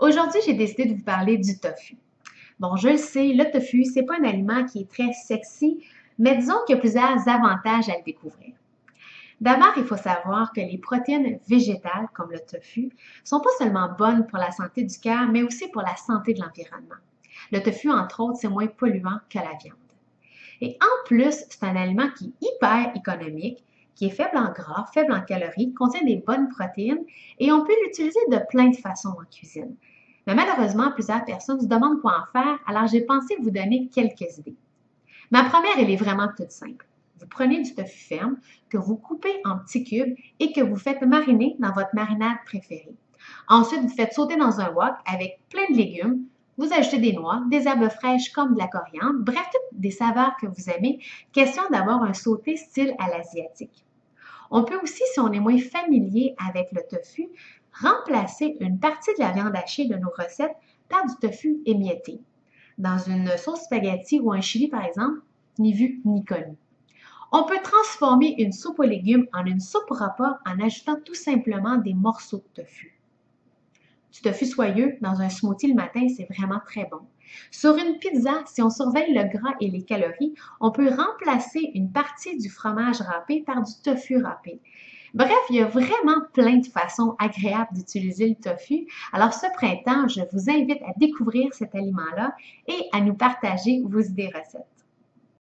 Aujourd'hui, j'ai décidé de vous parler du tofu. Bon, je le sais, le tofu, c'est pas un aliment qui est très sexy, mais disons qu'il y a plusieurs avantages à le découvrir. D'abord, il faut savoir que les protéines végétales, comme le tofu, sont pas seulement bonnes pour la santé du cœur, mais aussi pour la santé de l'environnement. Le tofu, entre autres, c'est moins polluant que la viande. Et en plus, c'est un aliment qui est hyper économique, qui est faible en gras, faible en calories, contient des bonnes protéines et on peut l'utiliser de plein de façons en cuisine. Mais malheureusement, plusieurs personnes se demandent quoi en faire, alors j'ai pensé vous donner quelques idées. Ma première, elle est vraiment toute simple. Vous prenez du tofu ferme que vous coupez en petits cubes et que vous faites mariner dans votre marinade préférée. Ensuite, vous faites sauter dans un wok avec plein de légumes. Vous ajoutez des noix, des herbes fraîches comme de la coriandre, bref, toutes des saveurs que vous aimez. Question d'avoir un sauté style à l'asiatique. On peut aussi, si on est moins familier avec le tofu, remplacer une partie de la viande hachée de nos recettes par du tofu émietté. Dans une sauce spaghetti ou un chili, par exemple, ni vu ni connu. On peut transformer une soupe aux légumes en une soupe repas en ajoutant tout simplement des morceaux de tofu. Du tofu soyeux dans un smoothie le matin, c'est vraiment très bon. Sur une pizza, si on surveille le gras et les calories, on peut remplacer une partie du fromage râpé par du tofu râpé. Bref, il y a vraiment plein de façons agréables d'utiliser le tofu. Alors ce printemps, je vous invite à découvrir cet aliment-là et à nous partager vos idées recettes.